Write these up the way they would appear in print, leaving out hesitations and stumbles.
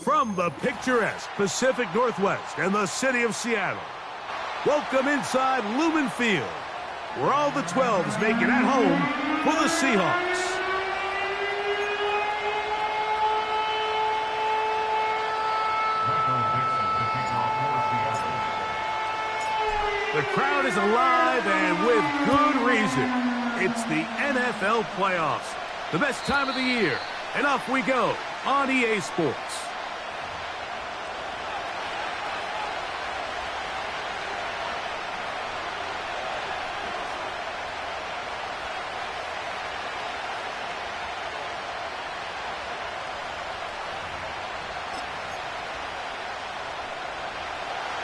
From the picturesque Pacific Northwest and the city of Seattle, welcome inside Lumen Field, where all the 12s make it at home for the Seahawks. The crowd is alive, and with good reason. It's the NFL Playoffs, the best time of the year, and off we go on EA Sports.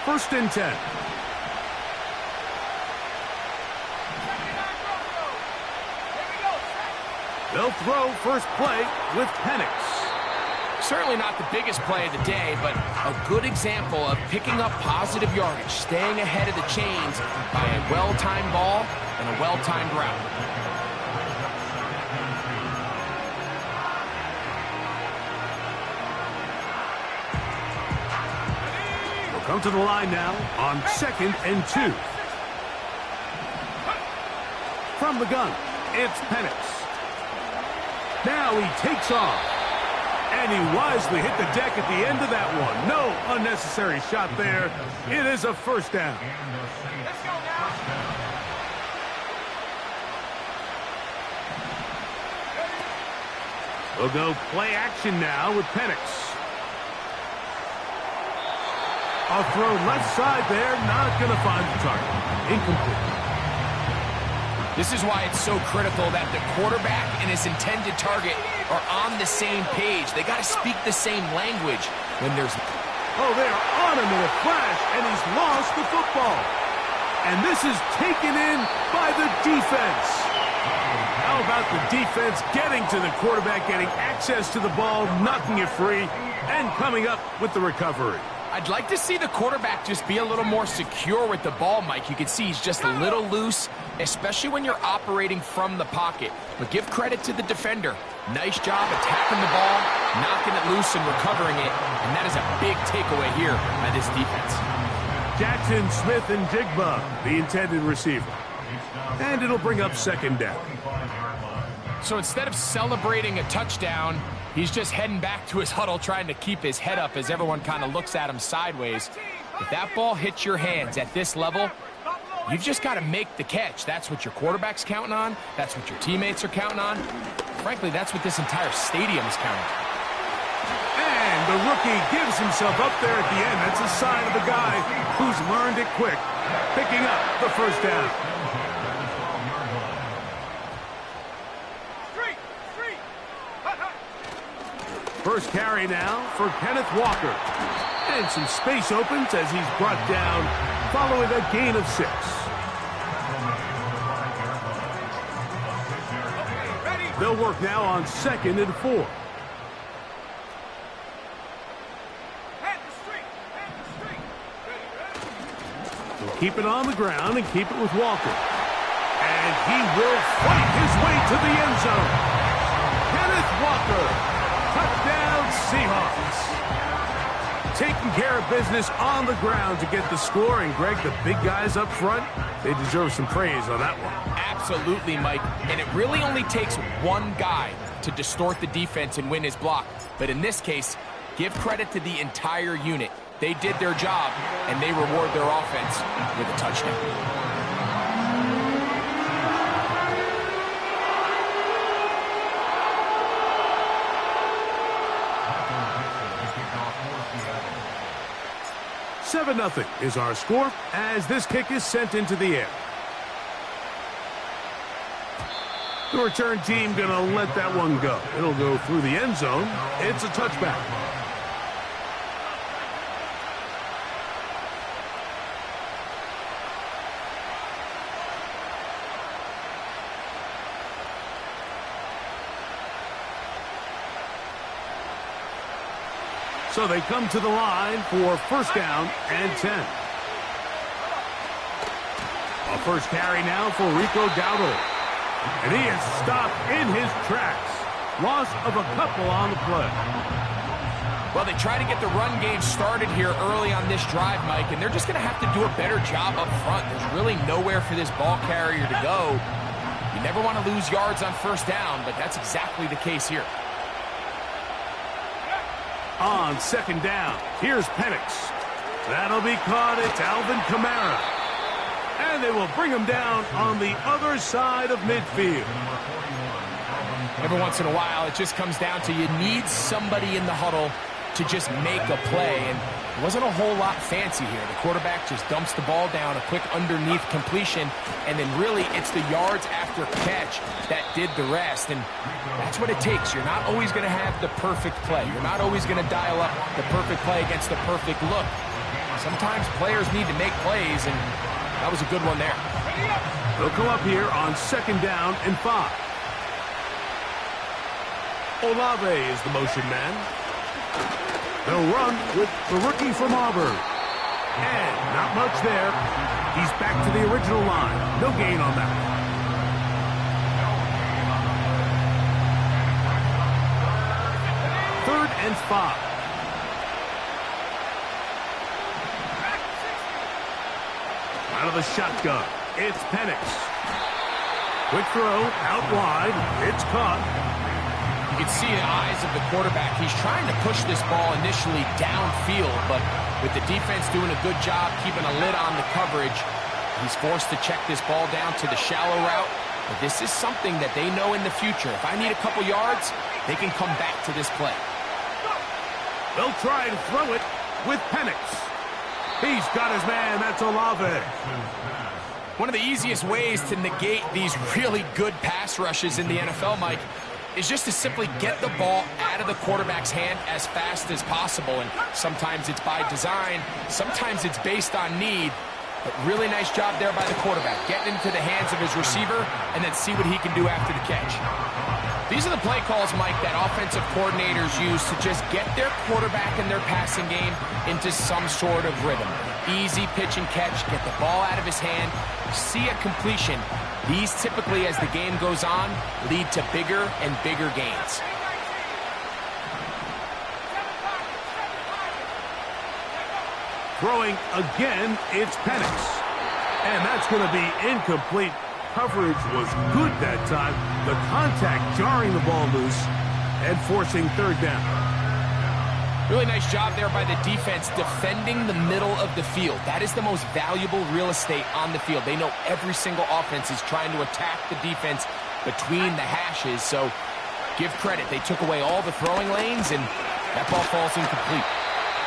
First and 10. They'll throw first play with Penix. Certainly not the biggest play of the day, but a good example of picking up positive yardage, staying ahead of the chains by a well-timed ball and a well-timed route. Come to the line now on 2nd and 2. From the gun, it's Penix. Now he takes off. And he wisely hit the deck at the end of that one. No unnecessary shot there. It is a first down. We'll go play action now with Penix. A throw left side there, not going to find the target. Incomplete. This is why it's so critical that the quarterback and his intended target are on the same page. They got to speak the same language when there's... Oh, they're on him in a flash, and he's lost the football. And this is taken in by the defense. How about the defense getting to the quarterback, getting access to the ball, knocking it free, and coming up with the recovery? I'd like to see the quarterback just be a little more secure with the ball, Mike. You can see he's just a little loose, especially when you're operating from the pocket. But give credit to the defender. Nice job attacking the ball, knocking it loose and recovering it. And that is a big takeaway here by this defense. Jackson, Smith, and Jigba, the intended receiver. And it'll bring up second down. So instead of celebrating a touchdown, he's just heading back to his huddle trying to keep his head up as everyone kind of looks at him sideways. If that ball hits your hands at this level, you've just got to make the catch. That's what your quarterback's counting on. That's what your teammates are counting on. Frankly, that's what this entire stadium is counting on. And the rookie gives himself up there at the end. That's a sign of a guy who's learned it quick, picking up the first down. First carry now for Kenneth Walker. And some space opens as he's brought down following a gain of 6. They'll work now on 2nd and 4. They'll keep it on the ground and keep it with Walker. And he will fight his way to the end zone. Kenneth Walker. Touchdown, Seahawks. Taking care of business on the ground to get the score. And, Greg, the big guys up front, they deserve some praise on that one. Absolutely, Mike. And it really only takes one guy to distort the defense and win his block. But in this case, give credit to the entire unit. They did their job, and they reward their offense with a touchdown. Nothing is our score as this kick is sent into the air. The return team going to let that one go. It'll go through the end zone. It's a touchback. So they come to the line for first down and 10. A first carry now for Rico Dowdle. And he is stopped in his tracks. Loss of a couple on the play. Well, they try to get the run game started here early on this drive, Mike, and they're just going to have to do a better job up front. There's really nowhere for this ball carrier to go. You never want to lose yards on first down, but that's exactly the case here. On second down, here's Penix. That'll be caught. It's Alvin Kamara. And they will bring him down on the other side of midfield. Every once in a while, it just comes down to you need somebody in the huddle to just make a play. And it wasn't a whole lot fancy here. The quarterback just dumps the ball down, a quick underneath completion, and then really it's the yards after catch that did the rest. And that's what it takes. You're not always going to have the perfect play. You're not always going to dial up the perfect play against the perfect look. Sometimes players need to make plays, and that was a good one there. They'll come up here on second down and 5. Olave is the motion man. They'll run with the rookie from Auburn. And not much there. He's back to the original line. No gain on that. Third and 5. Out of the shotgun, it's Penix. Quick throw, out wide. It's caught. You can see the eyes of the quarterback. He's trying to push this ball initially downfield, but with the defense doing a good job keeping a lid on the coverage, he's forced to check this ball down to the shallow route. But this is something that they know in the future. If I need a couple yards, they can come back to this play. They'll try and throw it with Penix. He's got his man. That's Olave. One of the easiest ways to negate these really good pass rushes in the NFL, Mike, is just to simply get the ball out of the quarterback's hand as fast as possible. And sometimes it's by design, sometimes it's based on need. But really nice job there by the quarterback, getting into the hands of his receiver and then see what he can do after the catch. These are the play calls, Mike, that offensive coordinators use to just get their quarterback and their passing game into some sort of rhythm. Easy pitch and catch, get the ball out of his hand, see a completion. These typically, as the game goes on, lead to bigger and bigger gains. Throwing again, it's Penix. And that's going to be incomplete. Coverage was good that time. The contact jarring the ball loose and forcing third down. Really nice job there by the defense defending the middle of the field. That is the most valuable real estate on the field. They know every single offense is trying to attack the defense between the hashes. So give credit. They took away all the throwing lanes, and that ball falls incomplete.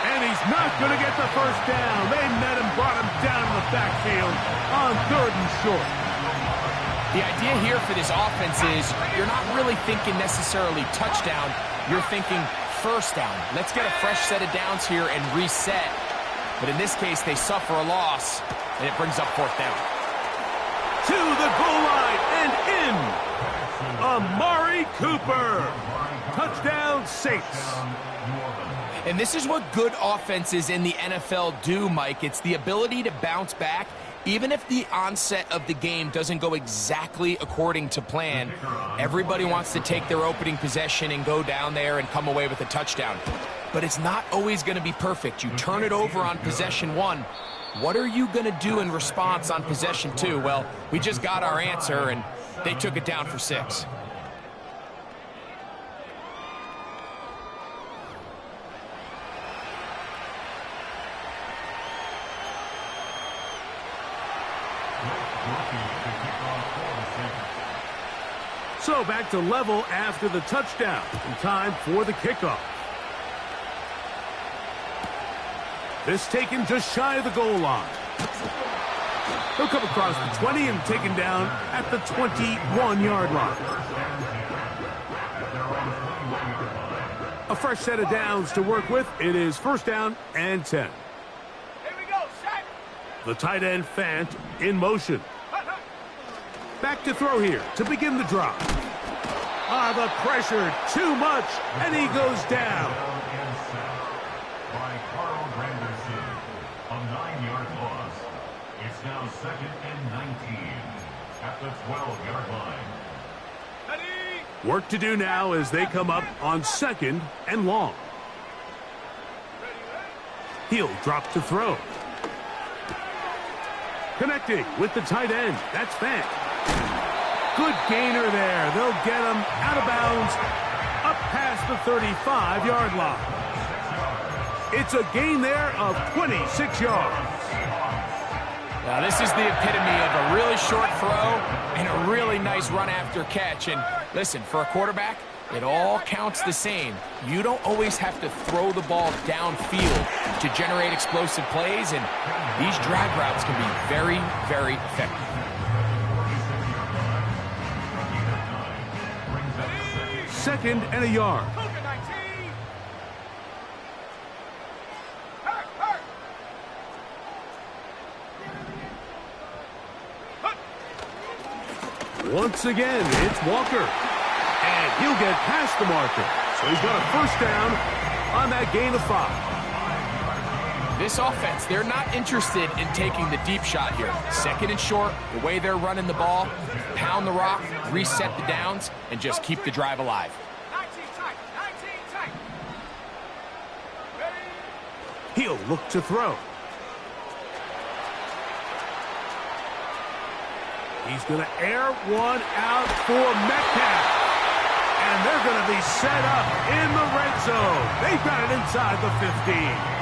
And he's not going to get the first down. They met him, brought him down in the backfield on third and short. The idea here for this offense is you're not really thinking necessarily touchdown. You're thinking first down. Let's get a fresh set of downs here and reset. But in this case, they suffer a loss, and it brings up fourth down. To the goal line and in. Amari Cooper. Touchdown, Saints. And this is what good offenses in the NFL do, Mike. It's the ability to bounce back. Even if the onset of the game doesn't go exactly according to plan, everybody wants to take their opening possession and go down there and come away with a touchdown. But it's not always going to be perfect. You turn it over on possession 1. What are you going to do in response on possession 2? Well, we just got our answer, and they took it down for 6. So back to level after the touchdown. In time for the kickoff. This taken just shy of the goal line. He'll come across the 20 and taken down at the 21-yard line. A fresh set of downs to work with. It is first down and 10. Here we go, set. The tight end Fant in motion. Back to throw here to begin the drive. The pressure, too much, and he goes down. By Carl Granderson, a 9-yard loss. It's now 2nd and 19 at the 12-yard line. Ready? Work to do now as they come up on 2nd and long. He'll drop to throw. Connecting with the tight end. That's Fant. Good gainer there. They'll get him out of bounds up past the 35-yard line. It's a gain there of 26 yards. Now, this is the epitome of a really short throw and a really nice run after catch. And listen, for a quarterback, it all counts the same. You don't always have to throw the ball downfield to generate explosive plays, and these drag routes can be very, very effective. Second and a yard. Once again, it's Walker. And he'll get past the marker. So he's got a first down on that gain of 5. This offense, they're not interested in taking the deep shot here. 2nd and short, the way they're running the ball, pound the rock, reset the downs, and just keep the drive alive. 19 tight, 19 tight. He'll look to throw. He's going to air one out for Metcalf. And they're going to be set up in the red zone. They've got it inside the 15.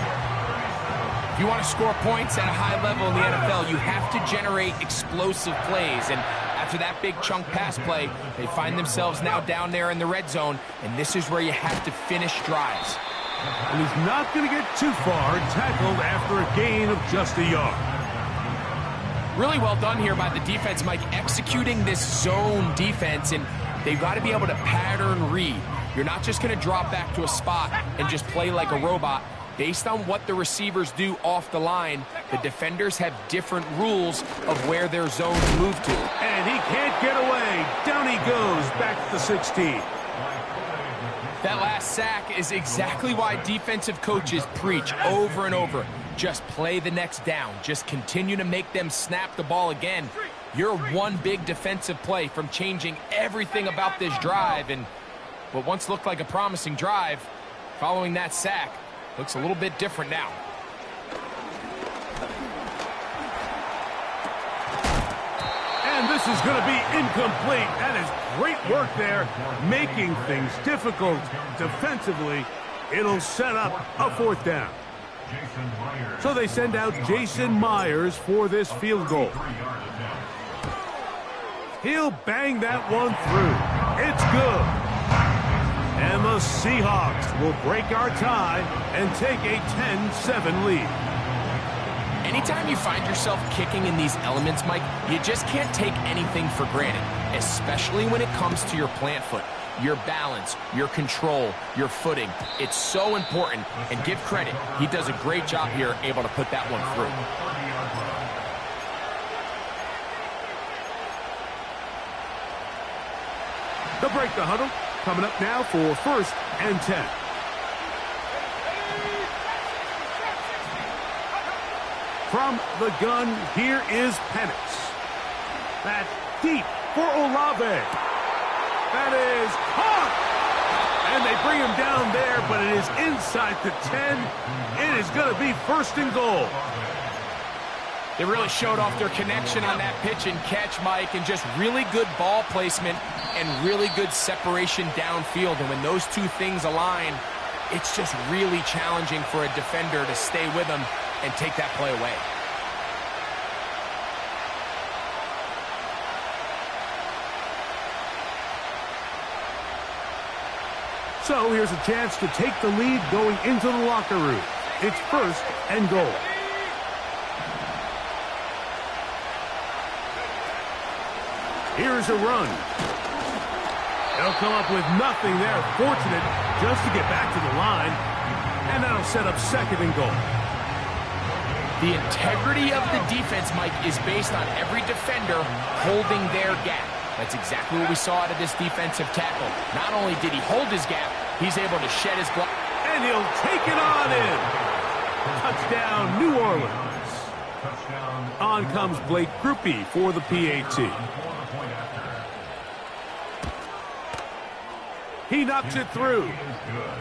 If you want to score points at a high level in the NFL, you have to generate explosive plays. And after that big chunk pass play, they find themselves now down there in the red zone. And this is where you have to finish drives. And he's not going to get too far, tackled after a gain of just a yard. Really well done here by the defense, Mike, executing this zone defense, and they've got to be able to pattern read. You're not just going to drop back to a spot and just play like a robot. Based on what the receivers do off the line, the defenders have different rules of where their zones move to. And he can't get away. Down he goes, back to the 16. That last sack is exactly why defensive coaches preach over and over. Just play the next down. Just continue to make them snap the ball again. You're one big defensive play from changing everything about this drive. And what once looked like a promising drive, following that sack, looks a little bit different now. And this is going to be incomplete. That is great work there, making things difficult defensively. It'll set up a 4th down. So they send out Jason Myers for this field goal. He'll bang that one through. It's good. And the Seahawks will break our tie and take a 10-7 lead. Anytime you find yourself kicking in these elements, Mike, you just can't take anything for granted, especially when it comes to your plant foot. Your balance, your control, your footing. It's so important, and give credit. He does a great job here, able to put that one through. They'll break the huddle. Coming up now for 1st and 10. From the gun, here is Penix. That's deep for Olave. That is caught. And they bring him down there, but it is inside the 10. It is going to be 1st and goal. They really showed off their connection on that pitch and catch, Mike, and just really good ball placement and really good separation downfield. And when those two things align, it's just really challenging for a defender to stay with them and take that play away. So here's a chance to take the lead going into the locker room. It's 1st and goal. Here's a run. They'll come up with nothing there. Fortunate just to get back to the line. And that'll set up second and goal. The integrity of the defense, Mike, is based on every defender holding their gap. That's exactly what we saw out of this defensive tackle. Not only did he hold his gap, he's able to shed his block. And he'll take it on in. Touchdown, New Orleans. On comes Blake Grupe for the PAT. He knocks it through.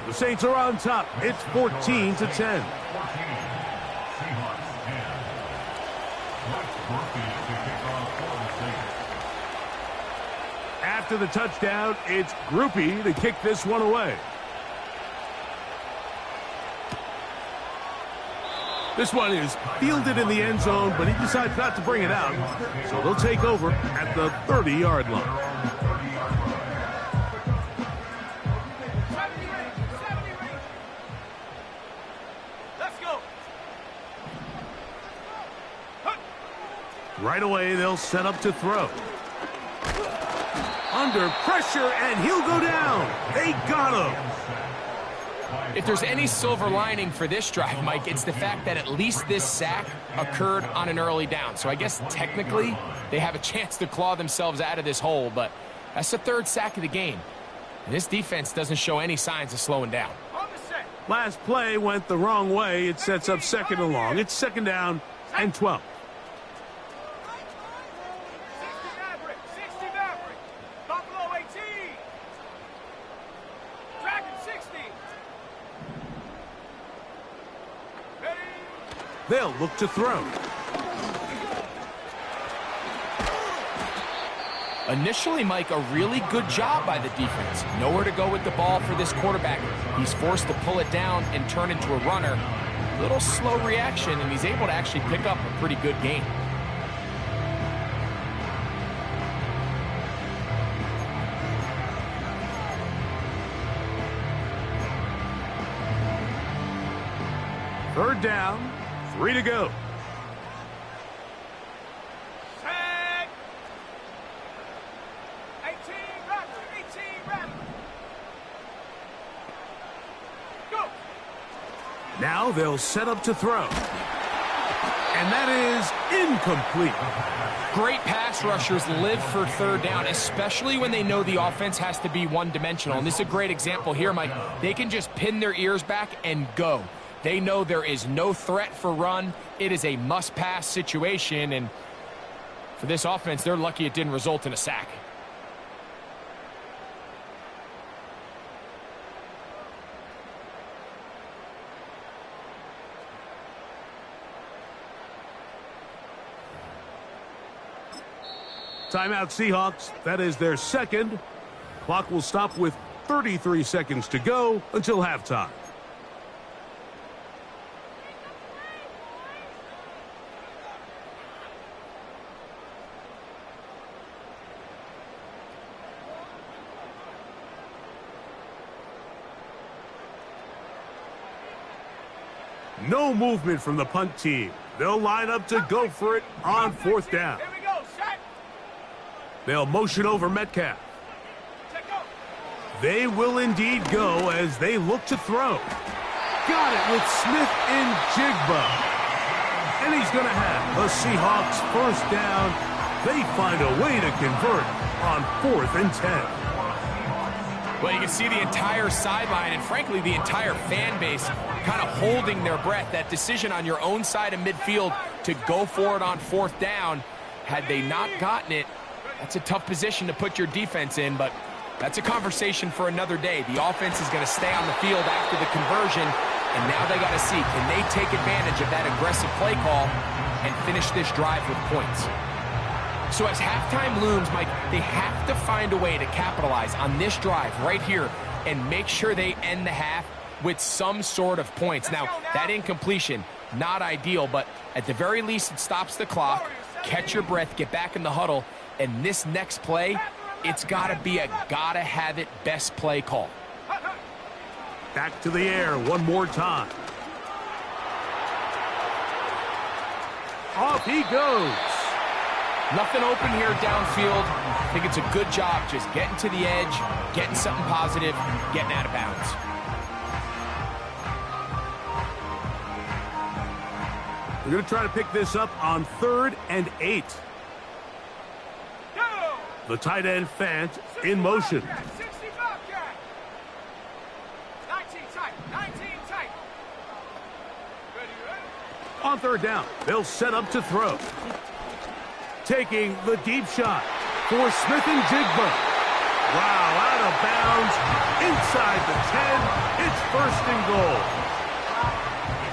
The Saints are on top. It's 14-10. After the touchdown, it's Grupe to kick this one away. This one is fielded in the end zone, but he decides not to bring it out. So they'll take over at the 30-yard line. Let's go. Right away, they'll set up to throw. Under pressure, and he'll go down. They got him. If there's any silver lining for this drive, Mike, it's the fact that at least this sack occurred on an early down. So I guess technically they have a chance to claw themselves out of this hole, but that's the third sack of the game. And this defense doesn't show any signs of slowing down. Last play went the wrong way. It sets up second and long. It's second down and 12. 60 Maverick. Buffalo 18. Dragon 60. Ready. They'll look to throw. Initially, Mike, a really good job by the defense. Nowhere to go with the ball for this quarterback. He's forced to pull it down and turn into a runner. Little slow reaction, and he's able to actually pick up a pretty good game. Third down, 3 to go. Set. 18 Rattler. Go. Now they'll set up to throw. And that is incomplete. Great pass rushers live for third down, especially when they know the offense has to be one-dimensional. And this is a great example here, Mike. They can just pin their ears back and go. They know there is no threat for run. It is a must-pass situation, and for this offense, they're lucky it didn't result in a sack. Timeout Seahawks. That is their second. Clock will stop with 33 seconds to go until halftime. No movement from the punt team. They'll line up to go for it on fourth down. Here we go. Set. They'll motion over Metcalf. Check go. They will indeed go as they look to throw. Got it with Smith and Jigba. And he's going to have the Seahawks first down. They find a way to convert on 4th and 10. Well, you can see the entire sideline and, frankly, the entire fan base kind of holding their breath. That decision on your own side of midfield to go for it on fourth down, had they not gotten it, that's a tough position to put your defense in, but that's a conversation for another day. The offense is going to stay on the field after the conversion, and now they got to see, can they take advantage of that aggressive play call and finish this drive with points? So as halftime looms, Mike, they have to find a way to capitalize on this drive right here and make sure they end the half with some sort of points. Now, that incompletion, not ideal, but at the very least, it stops the clock. Catch your breath, get back in the huddle, and this next play, it's got to be a gotta-have-it best play call. Back to the air one more time. Off he goes. Nothing open here downfield. I think it's a good job just getting to the edge, getting something positive, getting out of bounds. We're going to try to pick this up on 3rd and 8. Go! The tight end Fant in motion. 60 Bobcat. 19 tight. 19 tight. Ready, ready? On 3rd down, they'll set up to throw. Taking the deep shot for Smith and Jigba. Wow, out of bounds, inside the 10. It's 1st and goal.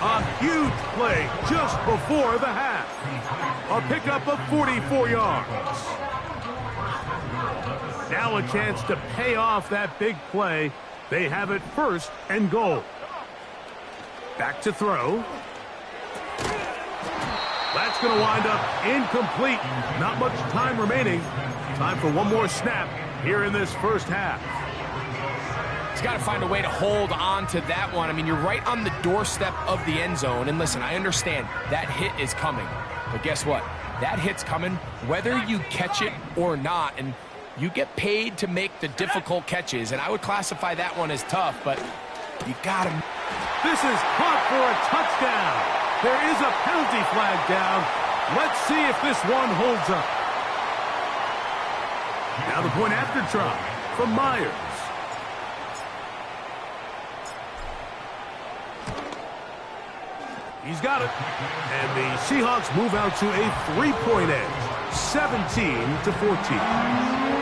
A huge play just before the half. A pickup of 44 yards. Now a chance to pay off that big play. They have it 1st and goal. Back to throw. That's going to wind up incomplete. Not much time remaining. Time for one more snap here in this first half. He's got to find a way to hold on to that one. I mean, you're right on the doorstep of the end zone. And listen, I understand that hit is coming. But guess what? That hit's coming whether you catch it or not. And you get paid to make the difficult catches. And I would classify that one as tough, but you got to. This is caught for a touchdown. There is a penalty flag down. Let's see if this one holds up. Now the point after try from Myers. He's got it. And the Seahawks move out to a 3-point edge, 17-14.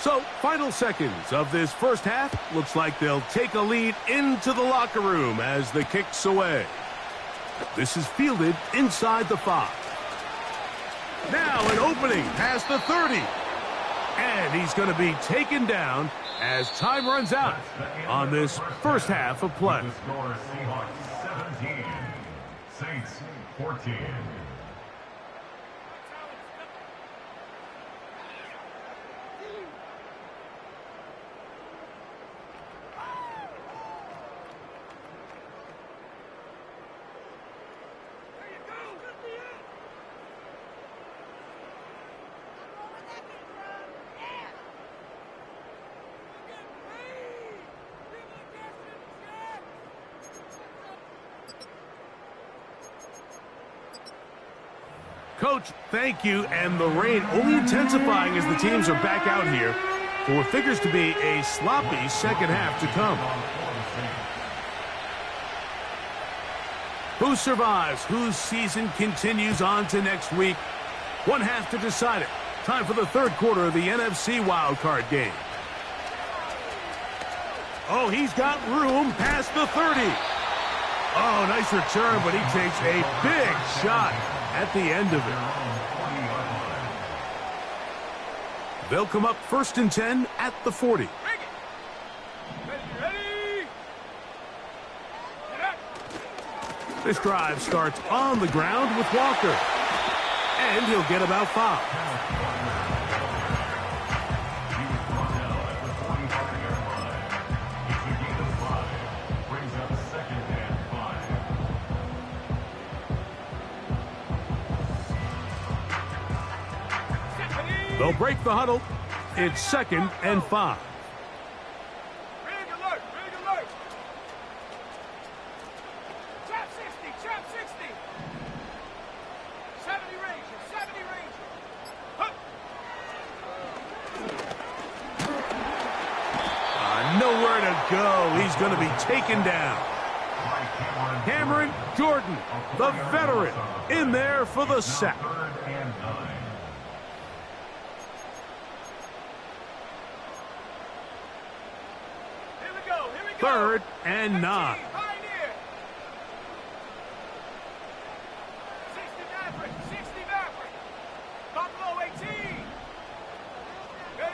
So, final seconds of this first half. Looks like they'll take a lead into the locker room as the kick's away. This is fielded inside the 5. Now an opening past the 30. And he's going to be taken down as time runs out on this first half of play. The score, Seahawks 17, Saints 14. Coach, thank you, and the rain only intensifying as the teams are back out here for what figures to be a sloppy second half to come. Who survives? Whose season continues on to next week? One half to decide it. Time for the third quarter of the NFC wildcard game. Oh, he's got room past the 30. Oh, nice return, but he takes a big shot at the end of it. They'll come up 1st and 10 at the 40. Ready? Get up. This drive starts on the ground with Walker. And he'll get about 5. They'll break the huddle. It's 2nd and 5. Big alert. Big alert. Trap 60. Trap 60. 70 Ranger. 70 Ranger. Hup. Nowhere to go. He's going to be taken down. Cameron Jordan, the veteran, in there for the sack. Here we go. 3rd and 9. Pioneer. 60 Maverick. 60 Maverick. Buffalo 18. Ready?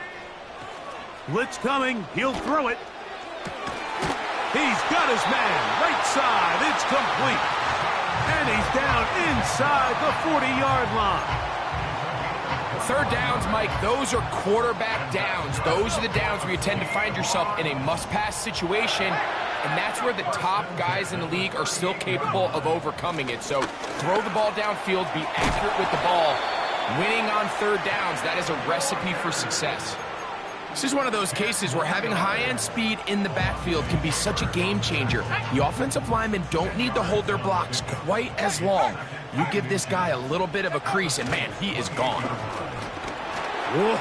Blitz coming. He'll throw it. He's got his man. Right side. It's complete. And he's down inside the 40-yard line. Third downs, Mike, those are quarterback downs. Those are the downs where you tend to find yourself in a must-pass situation, and that's where the top guys in the league are still capable of overcoming it. So throw the ball downfield, be accurate with the ball. Winning on third downs, that is a recipe for success. This is one of those cases where having high-end speed in the backfield can be such a game changer. The offensive linemen don't need to hold their blocks quite as long. You give this guy a little bit of a crease, and man, he is gone. Whoa.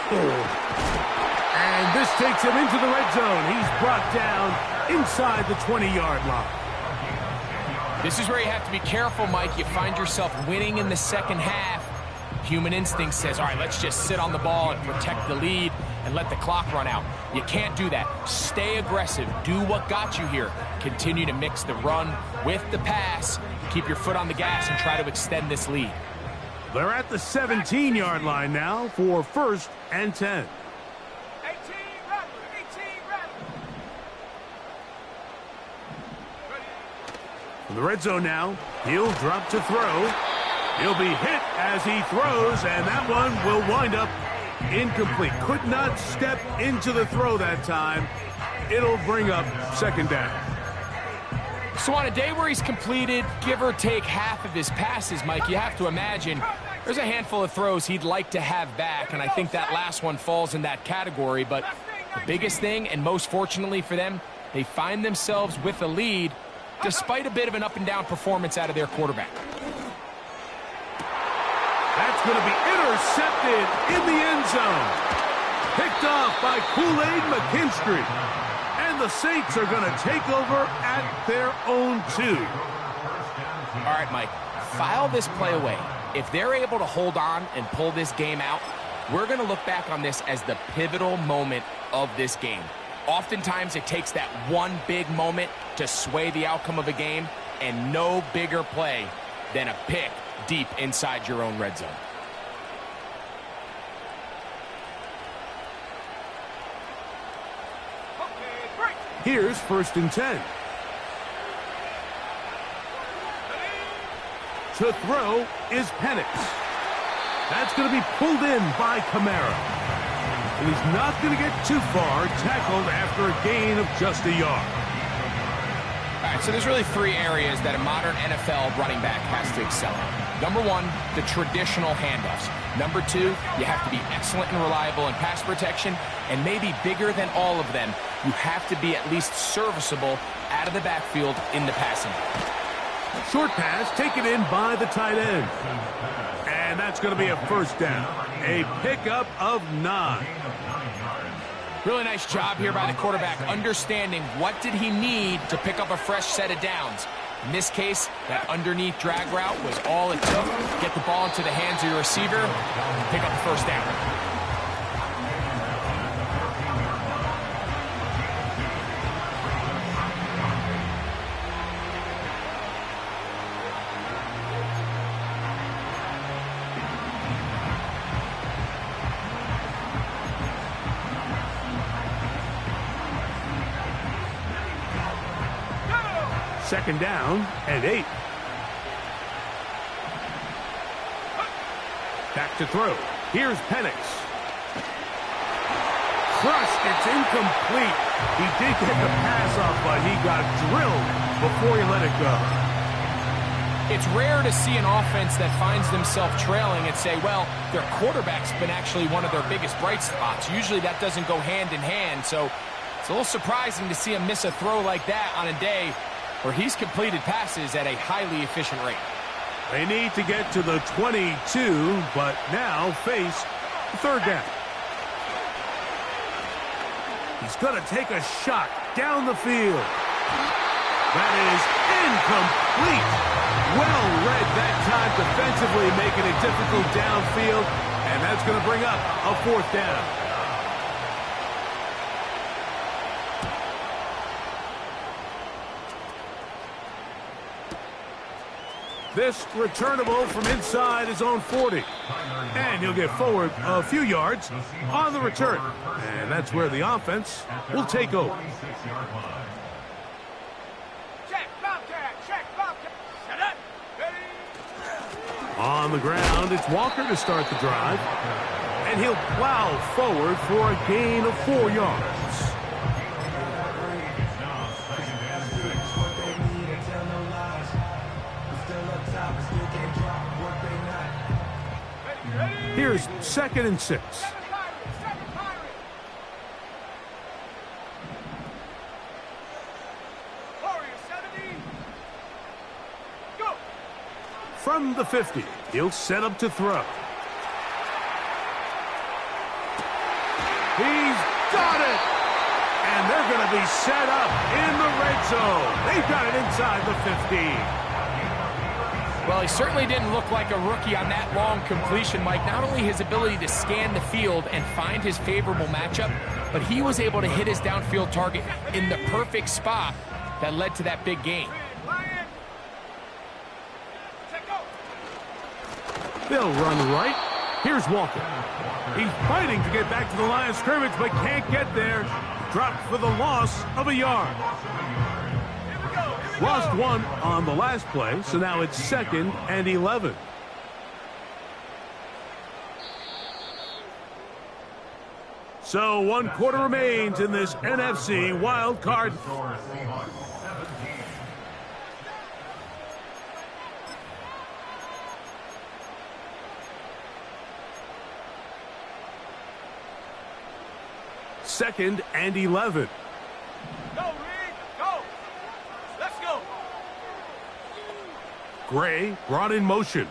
And this takes him into the red zone. He's brought down inside the 20-yard line. This is where you have to be careful, Mike. You find yourself winning in the second half. Human instinct says, all right, let's just sit on the ball and protect the lead and let the clock run out. You can't do that. Stay aggressive. Do what got you here. Continue to mix the run with the pass. Keep your foot on the gas and try to extend this lead. They're at the 17-yard line now for 1st and 10. 18 Rattler, 18 Rattler. In the red zone now, he'll drop to throw. He'll be hit as he throws, and that one will wind up incomplete. Could not step into the throw that time. It'll bring up 2nd down. So on a day where he's completed, give or take half of his passes, Mike, you have to imagine there's a handful of throws he'd like to have back, and I think that last one falls in that category. But the biggest thing, and most fortunately for them, they find themselves with a lead despite a bit of an up-and-down performance out of their quarterback. That's going to be intercepted in the end zone. Picked off by Kool-Aid McKinstry. And the Saints are going to take over at their own 2. All right, Mike, file this play away. If they're able to hold on and pull this game out, we're going to look back on this as the pivotal moment of this game. Oftentimes, it takes that one big moment to sway the outcome of a game, and no bigger play than a pick deep inside your own red zone. Here's 1st and 10. To throw is Penix. That's going to be pulled in by Kamara. And he's not going to get too far, tackled after a gain of just a yard. All right, so there's really 3 areas that a modern NFL running back has to excel at. Number 1, the traditional handoffs. Number 2, you have to be excellent and reliable in pass protection. And maybe bigger than all of them, you have to be at least serviceable out of the backfield in the passing game. Short pass taken in by the tight end. And that's going to be a 1st down. A pickup of 9. Really nice job here by the quarterback, understanding what did he need to pick up a fresh set of downs. In this case, that underneath drag route was all it took. Get the ball into the hands of your receiver and pick up the 1st down. Second down and 8. Back to throw. Here's Penix. Crushed. It's incomplete. He did get the pass off, but he got drilled before he let it go. It's rare to see an offense that finds themselves trailing and say, well, their quarterback's been actually one of their biggest bright spots. Usually that doesn't go hand in hand, so it's a little surprising to see him miss a throw like that on a day where he's completed passes at a highly efficient rate. They need to get to the 22, but now face 3rd down. He's going to take a shot down the field. That is incomplete. Well read that time defensively, making it difficult downfield, and that's going to bring up a 4th down. This returnable from inside his own 40. And he'll get forward a few yards on the return. And that's where the offense will take over. Check, Bobcat, check, Bobcat. Set up. On the ground, it's Walker to start the drive. And he'll plow forward for a gain of 4 yards. Here's 2nd and 6. From the 50, he'll set up to throw. He's got it! And they're going to be set up in the red zone. They've got it inside the 15. Well, he certainly didn't look like a rookie on that long completion, Mike. Not only his ability to scan the field and find his favorable matchup, but he was able to hit his downfield target in the perfect spot that led to that big gain. They'll run right. Here's Walker. He's fighting to get back to the line of scrimmage, but can't get there. Dropped for the loss of a yard. Lost 1 on the last play, so now it's 2nd and 11. So 1 quarter remains in this NFC wild card. Second and 11. Go, Reed, go. Let's go. Gray brought in motion.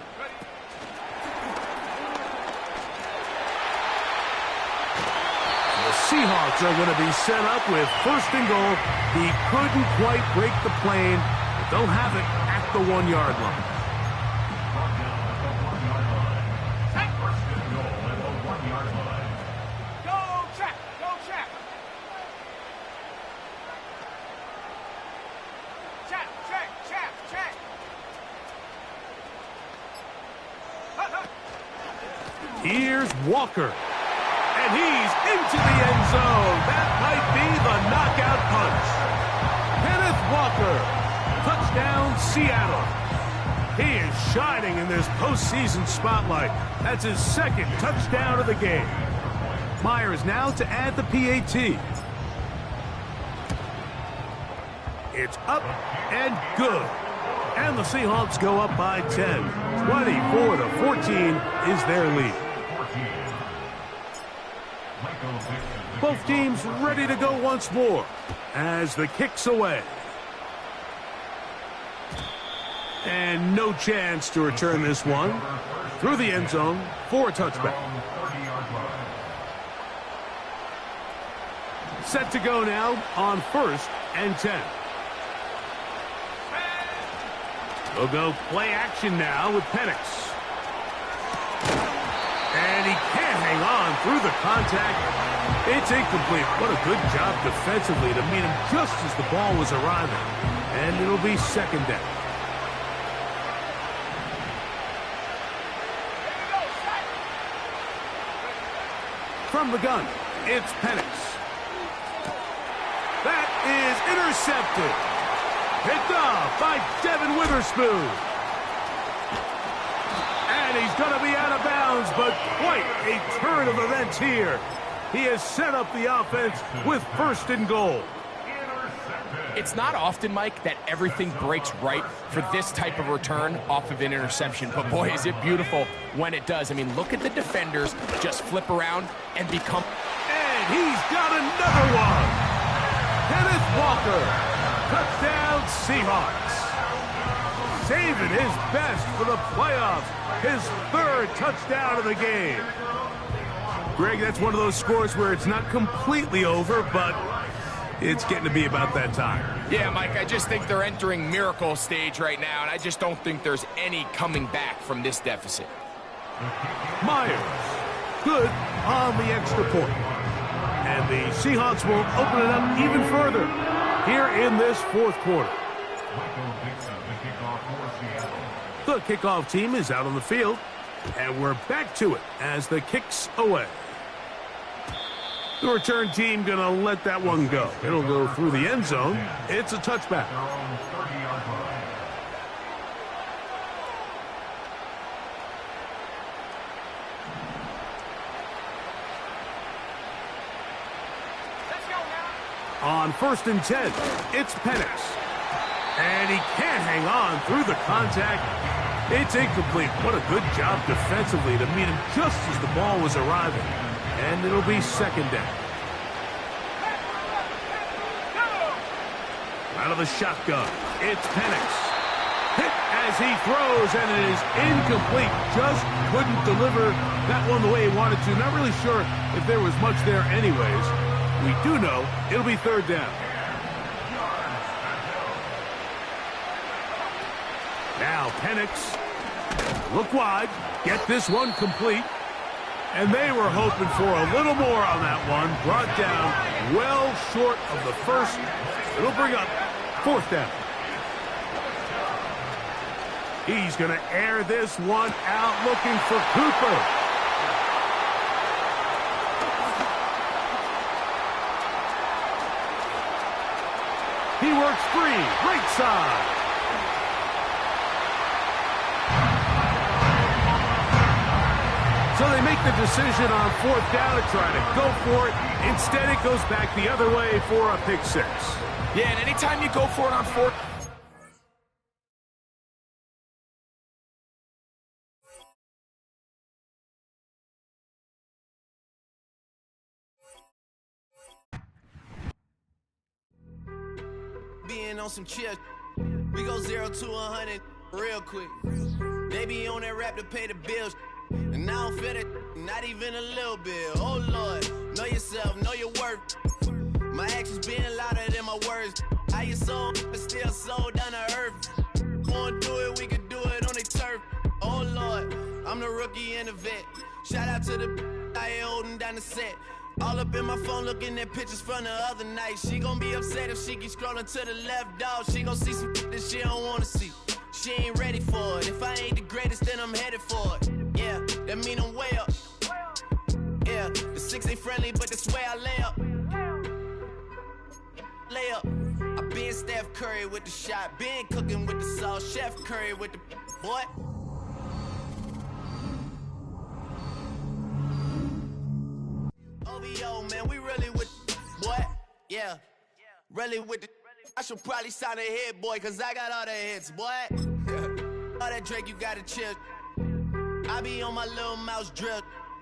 The Seahawks are going to be set up with 1st and goal. He couldn't quite break the plane, but they'll have it at the 1-yard line. Here's Walker. And he's into the end zone. That might be the knockout punch. Kenneth Walker. Touchdown, Seattle. He is shining in this postseason spotlight. That's his 2nd touchdown of the game. Myers now to add the PAT. It's up and good. And the Seahawks go up by 10. 24-14 is their lead. Both teams ready to go once more as the kick's away. And no chance to return this one through the end zone for a touchback. Set to go now on 1st and 10. We'll go play action now with Penix. And he can't hang on through the contact. It's incomplete. What a good job defensively to meet him just as the ball was arriving. And it'll be 2nd down. From the gun, it's Penix. That is intercepted. Picked off by Devin Witherspoon. And he's going to be out of bounds, but quite a turn of events here. He has set up the offense with 1st and goal. It's not often, Mike, that everything breaks right for this type of return off of an interception. But, boy, is it beautiful when it does. I mean, look at the defenders just flip around and become... And he's got another one. Kenneth Walker. Touchdown, Seahawks. Saving his best for the playoffs. His 3rd touchdown of the game. Greg, that's one of those scores where it's not completely over, but it's getting to be about that time. Yeah, Mike, I just think they're entering miracle stage right now, and I just don't think there's any coming back from this deficit. Myers, good on the extra point. And the Seahawks will open it up even further here in this 4th quarter. The kickoff team is out on the field, and we're back to it as the kick's away. The return team going to let that one go. It'll go through the end zone. It's a touchback. On 1st and 10, it's Penix. And he can't hang on through the contact. It's incomplete. What a good job defensively to meet him just as the ball was arriving. And it'll be 2nd down. Out of the shotgun, it's Penix. Hit as he throws, and it is incomplete. Just couldn't deliver that one the way he wanted to. Not really sure if there was much there anyways. We do know it'll be 3rd down. Now Penix, look wide, get this one complete. And they were hoping for a little more on that one. Brought down well short of the first. It'll bring up 4th down. He's going to air this one out, looking for Cooper. He works free, right side. So they make the decision on 4th down to try to go for it. Instead, it goes back the other way for a pick 6. Yeah, and anytime you go for it on 4th, being on some chill, we go 0 to 100 real quick. They be on that rap to pay the bills, and I don't feel it, not even a little bit. Oh Lord, know yourself, know your worth. My actions being louder than my words. How you sold, but still sold down to earth. Wanna do it, we can do it on the turf. Oh Lord, I'm the rookie and the vet. Shout out to the I ain't holding down the set. All up in my phone looking at pictures from the other night. She gon' be upset if she keeps scrolling to the left, dog. She gon' see some that she don't wanna see. She ain't ready for it. If I ain't the greatest, then I'm headed for it. Yeah, that mean I'm way up. Yeah, the 6 ain't friendly, but that's where I lay up. Lay up. I been Steph Curry with the shot. Been cooking with the sauce. Chef Curry with the boy. OVO, man, we really with what? Yeah, really with the. I should probably sign a hit, boy, cause I got all the hits, boy. All that Drake, you gotta chill. I be on my little mouse drip.